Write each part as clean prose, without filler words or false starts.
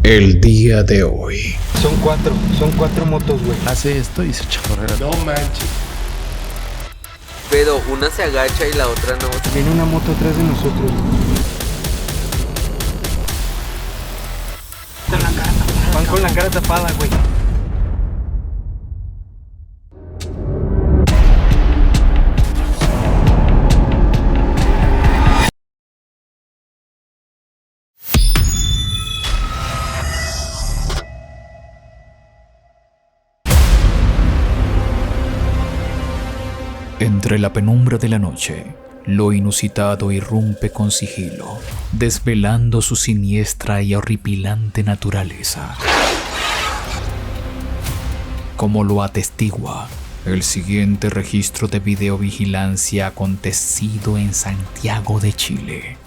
el día de hoy. Son cuatro motos, güey. Hace esto y se echa a correr. No manches. Pero una se agacha y la otra no. Viene una moto atrás de nosotros. Van con la cara tapada, güey. Entre la penumbra de la noche, lo inusitado irrumpe con sigilo, desvelando su siniestra y horripilante naturaleza. Como lo atestigua el siguiente registro de videovigilancia acontecido en Santiago de Chile.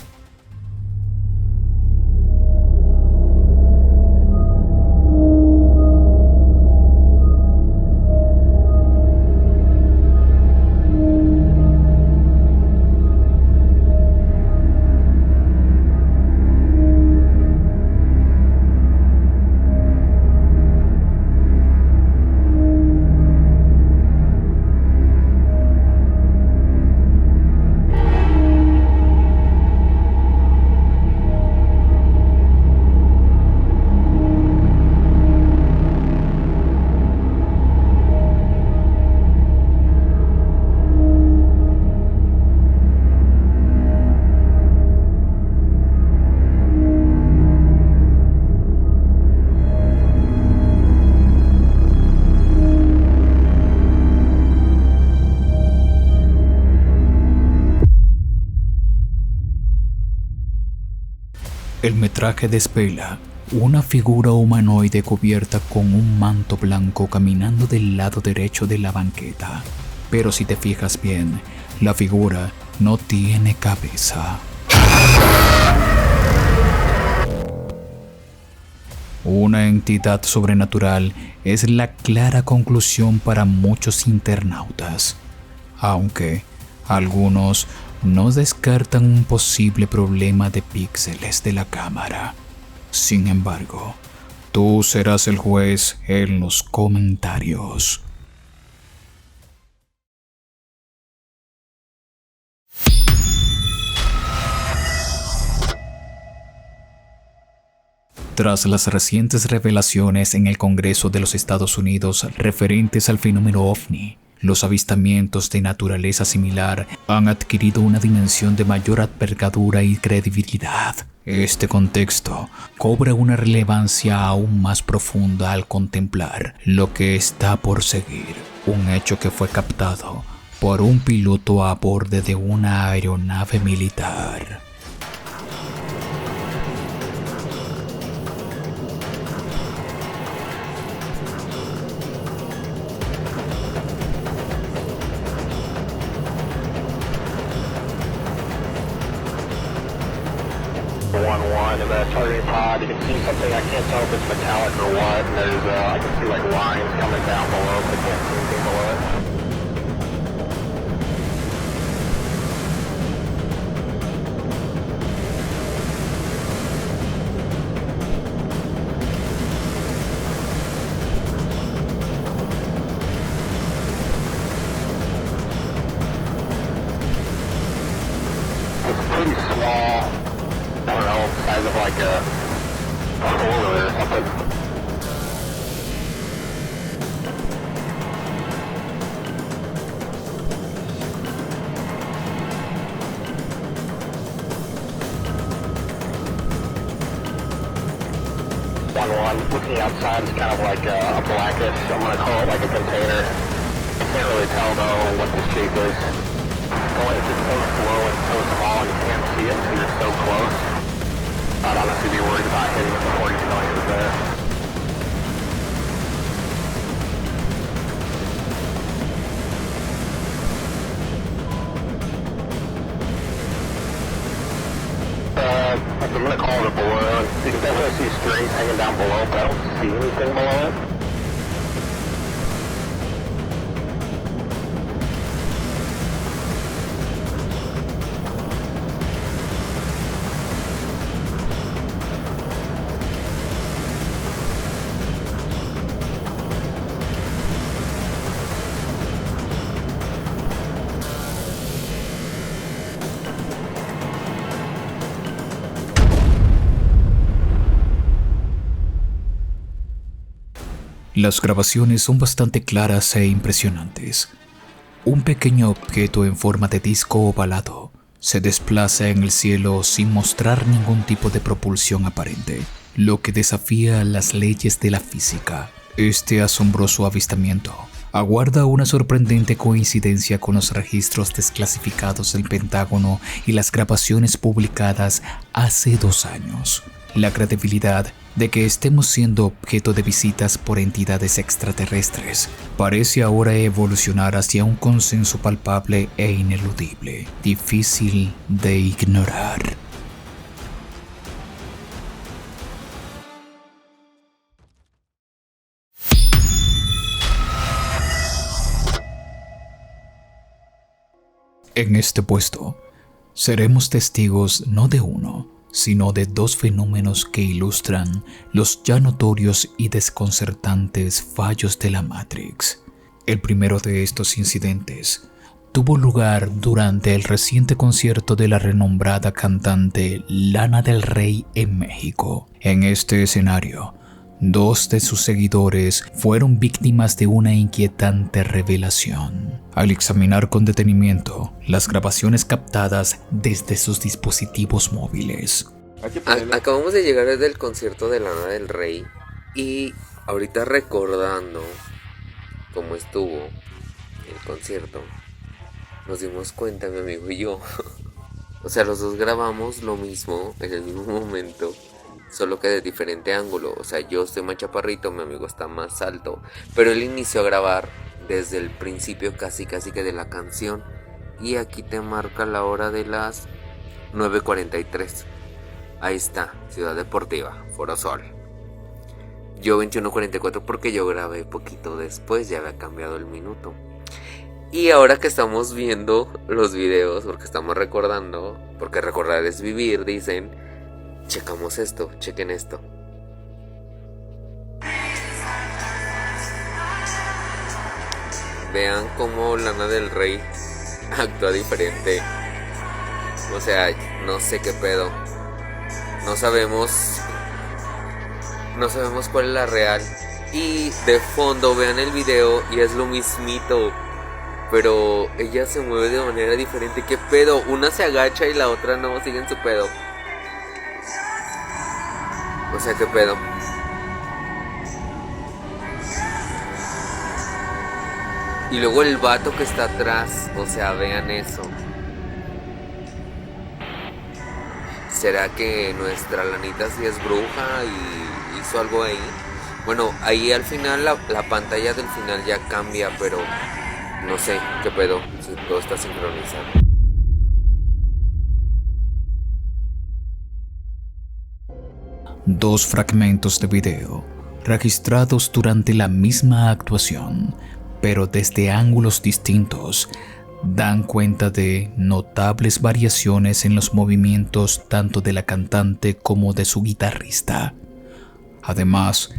El metraje desvela una figura humanoide cubierta con un manto blanco caminando del lado derecho de la banqueta. Pero si te fijas bien, la figura no tiene cabeza. Una entidad sobrenatural es la clara conclusión para muchos internautas, aunque algunos no descartan un posible problema de píxeles de la cámara. Sin embargo, tú serás el juez en los comentarios. Tras las recientes revelaciones en el Congreso de los Estados Unidos referentes al fenómeno OVNI, los avistamientos de naturaleza similar han adquirido una dimensión de mayor envergadura y credibilidad. Este contexto cobra una relevancia aún más profunda al contemplar lo que está por seguir, un hecho que fue captado por un piloto a bordo de una aeronave militar. In the targeting pod, you can see something, I can't tell if it's metallic or what, and there's, I can see like lines coming down below, but I can't see anything below it. It's pretty small. I don't know, size of like a four-wheeler or something. Looking outside is kind of like a blackish, I'm going to call it like a container. I can't really tell though what the shape is. Well, it's just so slow and so small and you can't see it until you're so close. I'd honestly be worried about hitting it before you know it was there. I'm going to call it a balloon. You can definitely see strings hanging down below, but I don't see anything below it. Las grabaciones son bastante claras e impresionantes. Un pequeño objeto en forma de disco ovalado se desplaza en el cielo sin mostrar ningún tipo de propulsión aparente, lo que desafía las leyes de la física. Este asombroso avistamiento aguarda una sorprendente coincidencia con los registros desclasificados del Pentágono y las grabaciones publicadas hace 2 años. La credibilidad de que estemos siendo objeto de visitas por entidades extraterrestres parece ahora evolucionar hacia un consenso palpable e ineludible, difícil de ignorar. En este puesto, seremos testigos no de uno, sino de 2 fenómenos que ilustran los ya notorios y desconcertantes fallos de la Matrix. El primero de estos incidentes tuvo lugar durante el reciente concierto de la renombrada cantante Lana del Rey en México. En este escenario, 2 de sus seguidores fueron víctimas de una inquietante revelación. Al examinar con detenimiento las grabaciones captadas desde sus dispositivos móviles. Acabamos de llegar desde el concierto de Lana del Rey y ahorita recordando cómo estuvo el concierto, nos dimos cuenta, mi amigo y yo. O sea, los dos grabamos lo mismo en el mismo momento, solo que de diferente ángulo. O sea, yo estoy más chaparrito, mi amigo está más alto, pero él inició a grabar desde el principio casi que de la canción. Y aquí te marca la hora de las 9:43. Ahí está, Ciudad Deportiva, Foro Sol. Yo 21:44 porque yo grabé poquito después, ya había cambiado el minuto. Y ahora que estamos viendo los videos, porque estamos recordando, porque recordar es vivir, dicen, checamos esto, chequen esto. Vean cómo Lana del Rey actúa diferente. O sea, no sé qué pedo. No sabemos cuál es la real. Y de fondo vean el video y es lo mismito, pero ella se mueve de manera diferente. ¿Qué pedo? Una se agacha y la otra no, sigue en su pedo. O sea, ¿qué pedo? Y luego el vato que está atrás, o sea, vean eso. ¿Será que nuestra Lanita sí es bruja y hizo algo ahí? Bueno, ahí al final la pantalla del final ya cambia, pero no sé qué pedo, si todo está sincronizado. Dos fragmentos de video registrados durante la misma actuación, pero desde ángulos distintos, dan cuenta de notables variaciones en los movimientos tanto de la cantante como de su guitarrista. Además,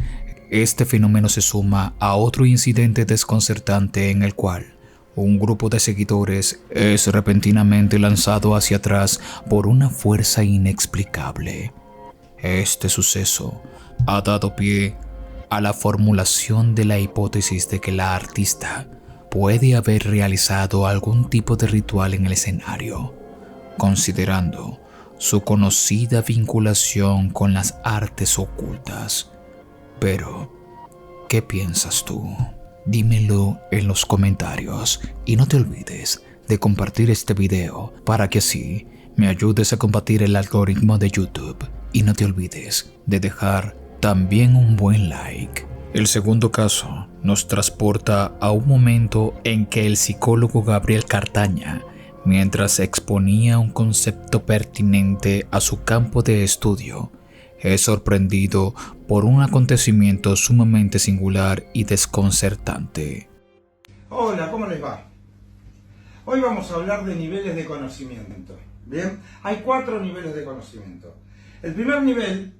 este fenómeno se suma a otro incidente desconcertante en el cual un grupo de seguidores es repentinamente lanzado hacia atrás por una fuerza inexplicable. Este suceso ha dado pie a la formulación de la hipótesis de que la artista puede haber realizado algún tipo de ritual en el escenario, considerando su conocida vinculación con las artes ocultas. Pero, ¿qué piensas tú? Dímelo en los comentarios y no te olvides de compartir este video para que así me ayudes a combatir el algoritmo de YouTube. Y no te olvides de dejar también un buen like. El segundo caso nos transporta a un momento en que el psicólogo Gabriel Cartaña, mientras exponía un concepto pertinente a su campo de estudio, es sorprendido por un acontecimiento sumamente singular y desconcertante. Hola, ¿cómo les va? Hoy vamos a hablar de niveles de conocimiento. Bien, hay 4 niveles de conocimiento. El primer nivel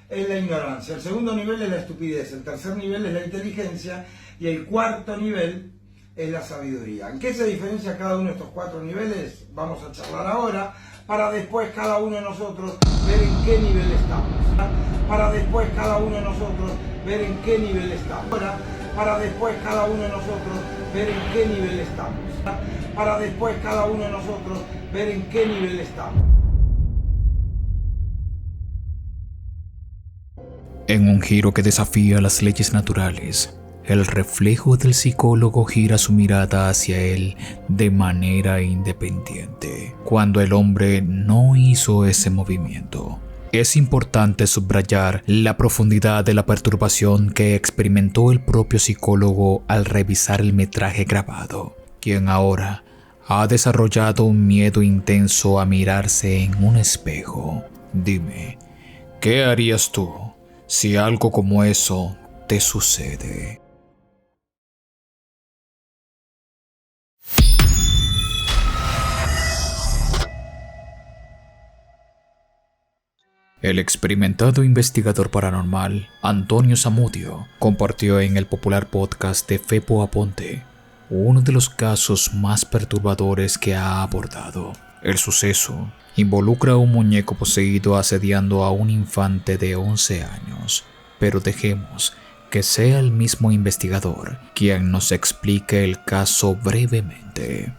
es la ignorancia, el segundo nivel es la estupidez, el tercer nivel es la inteligencia y el cuarto nivel es la sabiduría. ¿En qué se diferencia cada uno de estos 4 niveles? Vamos a charlar ahora, para después cada uno de nosotros ver en qué nivel estamos. Para después cada uno de nosotros ver en qué nivel estamos. Para después cada uno de nosotros ver en qué nivel estamos. Para después cada uno de nosotros ver en qué nivel estamos. En un giro que desafía las leyes naturales, el reflejo del psicólogo gira su mirada hacia él de manera independiente, cuando el hombre no hizo ese movimiento. Es importante subrayar la profundidad de la perturbación que experimentó el propio psicólogo al revisar el metraje grabado, quien ahora ha desarrollado un miedo intenso a mirarse en un espejo. Dime, ¿qué harías tú si algo como eso te sucede? El experimentado investigador paranormal Antonio Zamudio compartió en el popular podcast de Fepo Aponte uno de los casos más perturbadores que ha abordado. El suceso involucra a un muñeco poseído asediando a un infante de 11 años, pero dejemos que sea el mismo investigador quien nos explique el caso brevemente.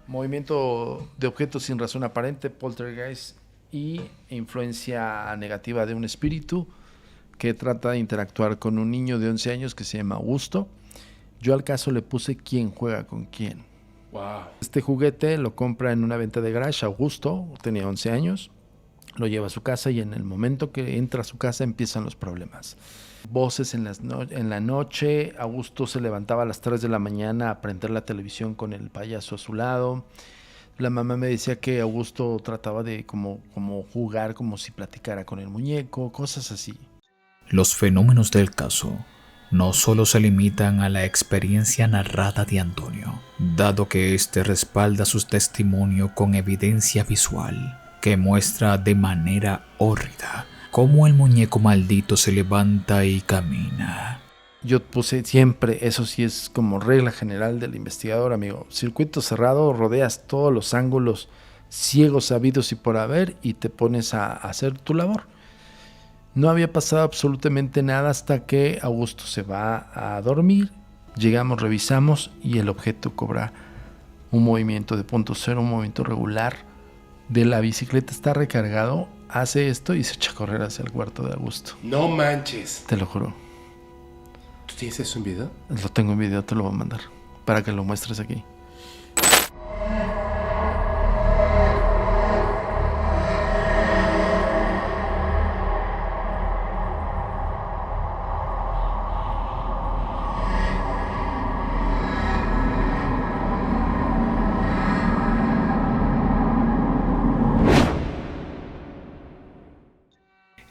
Movimiento de objetos sin razón aparente, poltergeist y influencia negativa de un espíritu que trata de interactuar con un niño de 11 años que se llama Augusto. Yo al caso le puse quién juega con quién. Wow. Este juguete lo compra en una venta de garage. Augusto tenía 11 años, lo lleva a su casa y en el momento que entra a su casa empiezan los problemas. Voces en la noche. Augusto se levantaba a las 3 de la mañana a prender la televisión con el payaso a su lado. La mamá me decía que Augusto trataba de como jugar, como si platicara con el muñeco, cosas así. Los fenómenos del caso no solo se limitan a la experiencia narrada de Antonio, dado que éste respalda su testimonio con evidencia visual que muestra de manera hórrida cómo el muñeco maldito se levanta y camina. Yo puse siempre, eso sí es como regla general del investigador, amigo. Circuito cerrado, rodeas todos los ángulos ciegos, sabidos y por haber y te pones a hacer tu labor. No había pasado absolutamente nada hasta que Augusto se va a dormir. Llegamos, revisamos y el objeto cobra un movimiento de punto cero, un movimiento regular. De la bicicleta está recargado, hace esto y se echa a correr hacia el cuarto de Augusto. No manches. Te lo juro. ¿Tú tienes eso en video? Lo tengo en video, te lo voy a mandar para que lo muestres aquí.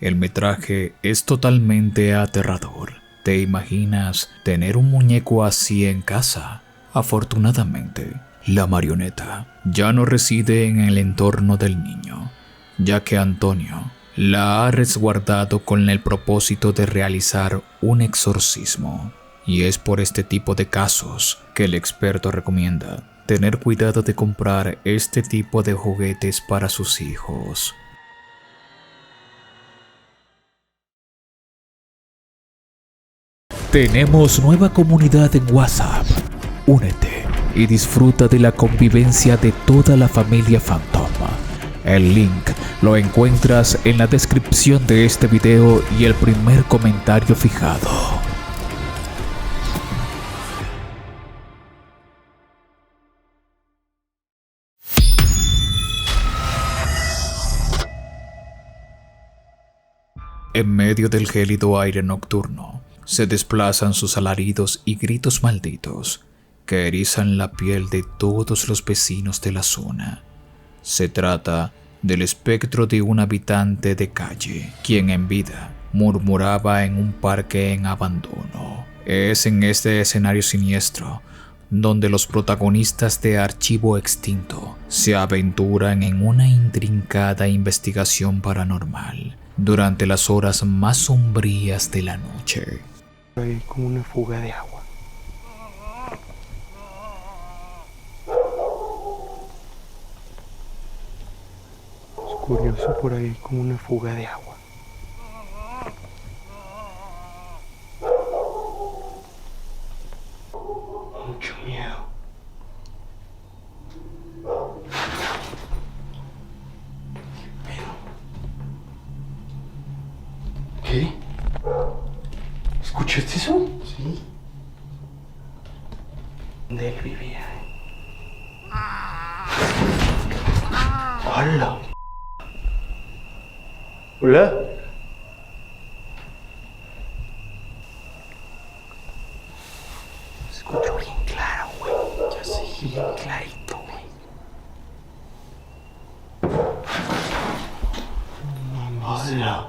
El metraje es totalmente aterrador. ¿Te imaginas tener un muñeco así en casa? Afortunadamente, la marioneta ya no reside en el entorno del niño, ya que Antonio la ha resguardado con el propósito de realizar un exorcismo. Y es por este tipo de casos que el experto recomienda tener cuidado de comprar este tipo de juguetes para sus hijos. Tenemos nueva comunidad en WhatsApp. Únete y disfruta de la convivencia de toda la familia Phantom. El link lo encuentras en la descripción de este video y el primer comentario fijado. En medio del gélido aire nocturno, se desplazan sus alaridos y gritos malditos que erizan la piel de todos los vecinos de la zona. Se trata del espectro de un habitante de calle, quien en vida murmuraba en un parque en abandono. Es en este escenario siniestro donde los protagonistas de Archivo Extinto se aventuran en una intrincada investigación paranormal durante las horas más sombrías de la noche. Hay como una fuga de agua. curioso por ahí, como una fuga de agua. Mucho miedo. ¿Qué? ¿Escuchaste eso? Sí. ¿Dónde él vivía? ¡Hola! ¿Hola? Escucho bien claro, güey. Ya sé. Bien clarito, güey. ¡Hola!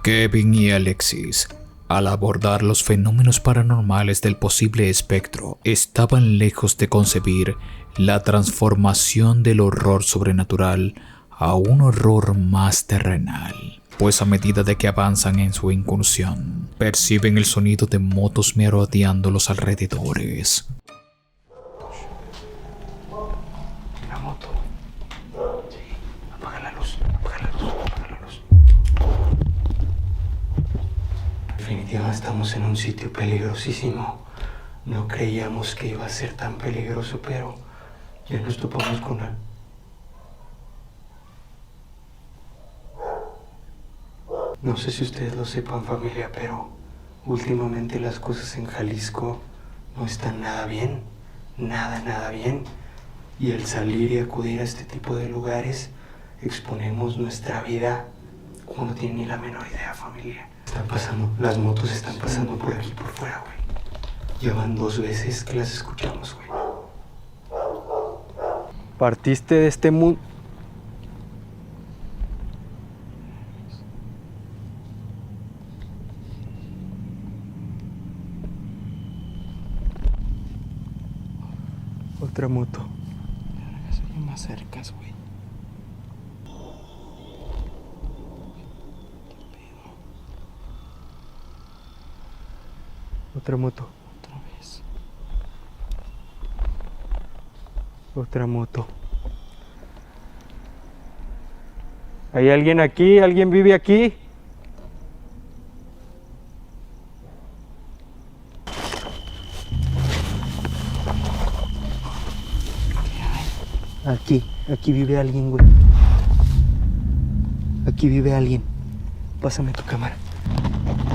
Kevin y Alexis, al abordar los fenómenos paranormales del posible espectro, estaban lejos de concebir la transformación del horror sobrenatural a un horror más terrenal, pues a medida de que avanzan en su incursión, perciben el sonido de motos merodeando los alrededores. Una moto. Sí. Apaga la luz, apaga la luz, apaga la luz. Definitivamente estamos en un sitio peligrosísimo. No creíamos que iba a ser tan peligroso, pero ya nos topamos con él. No sé si ustedes lo sepan, familia, pero últimamente las cosas en Jalisco no están nada bien. Nada bien. Y al salir y acudir a este tipo de lugares, exponemos nuestra vida como no tienen ni la menor idea, familia. Están pasando, las motos están pasando por aquí, por fuera, güey. Llevan 2 veces que las escuchamos, güey. Partiste de este mundo. Otra moto. Sería más cerca, güey. Otra moto. Otra vez. Otra moto. ¿Hay alguien aquí? ¿Alguien vive aquí? Aquí vive alguien, güey. Aquí vive alguien. Pásame tu cámara.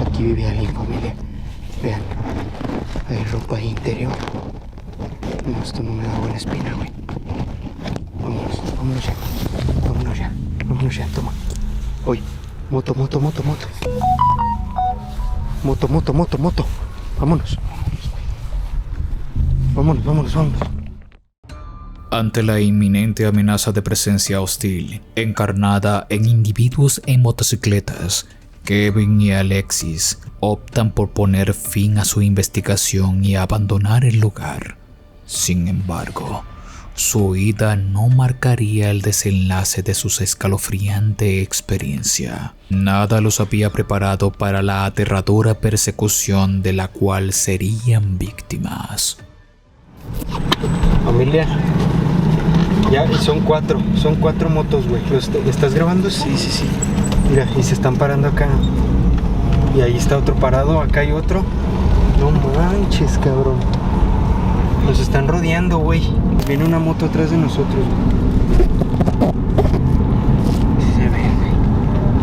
Aquí vive alguien, familia. Vean. Hay ropa ahí interior. No, esto no me da buena espina, güey. Vámonos ya. Vámonos ya, toma. Oye, moto. Moto. Vámonos. Vámonos. Ante la inminente amenaza de presencia hostil, encarnada en individuos en motocicletas, Kevin y Alexis optan por poner fin a su investigación y abandonar el lugar. Sin embargo, su huida no marcaría el desenlace de su escalofriante experiencia. Nada los había preparado para la aterradora persecución de la cual serían víctimas. Familia, ya son 4 motos, güey. ¿Estás grabando? Sí. Mira, y se están parando acá. Y ahí está otro parado, acá hay otro. No manches, cabrón. Nos están rodeando, güey. Viene una moto atrás de nosotros, güey.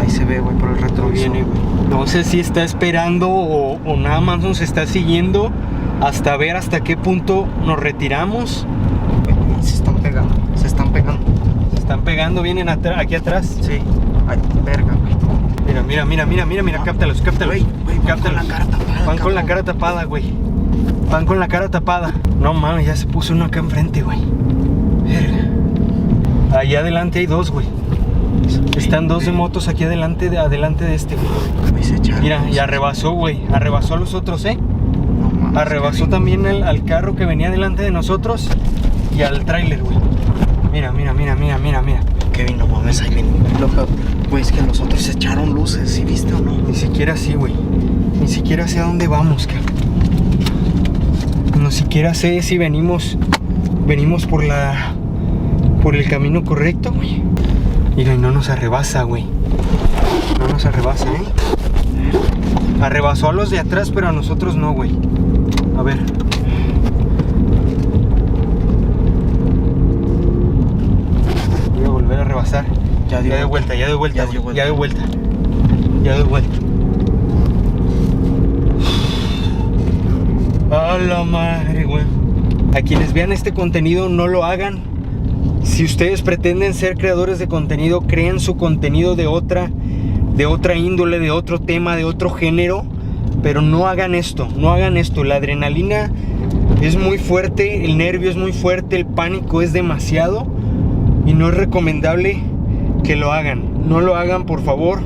Ahí se ve, güey, por el retrovisor. Viene, güey. No sé si está esperando o nada más nos está siguiendo hasta ver hasta qué punto nos retiramos. Se están pegando. Se están pegando, vienen aquí atrás. Sí. Ay, verga, güey. Mira, cáptalos. Cáptalos. Van con la cara tapada, güey. Van con la cara tapada. No mames, ya se puso uno acá enfrente, güey. Verga. Allá adelante hay 2, güey. Están 2 de motos aquí adelante de este, güey. Mira, y arrebasó, güey. Arrebasó a los otros, Arrebasó también al carro que venía delante de nosotros y al tráiler, güey. Mira. Kevin, no mames, ahí viene. Loco, güey, es que los otros se echaron luces, ¿sí viste o no? Ni siquiera así, güey. Ni siquiera sé a dónde vamos, cabrón. Ni siquiera sé si venimos por por el camino correcto, güey. Mira, y no nos arrebasa, güey. No nos arrebasa, Arrebasó a los de atrás, pero a nosotros no, güey. A ver. Voy a volver a rebasar. Ya de vuelta, ya de vuelta, güey. Ya de vuelta. Ya de vuelta. A la madre, güey. A quienes vean este contenido, no lo hagan. Si ustedes pretenden ser creadores de contenido, creen su contenido de otra índole, de otro tema, de otro género, pero no hagan esto, no hagan esto. La adrenalina es muy fuerte, el nervio es muy fuerte, el pánico es demasiado y no es recomendable que lo hagan. No lo hagan, por favor.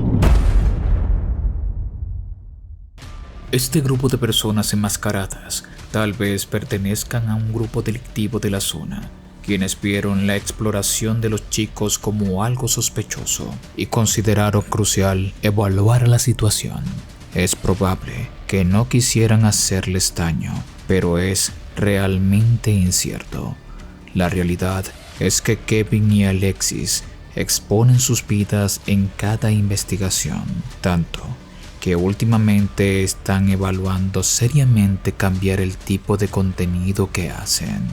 Este grupo de personas enmascaradas tal vez pertenezcan a un grupo delictivo de la zona, quienes vieron la exploración de los chicos como algo sospechoso y consideraron crucial evaluar la situación. Es probable que no quisieran hacerles daño, pero es realmente incierto. La realidad es que Kevin y Alexis exponen sus vidas en cada investigación, tanto que últimamente están evaluando seriamente cambiar el tipo de contenido que hacen.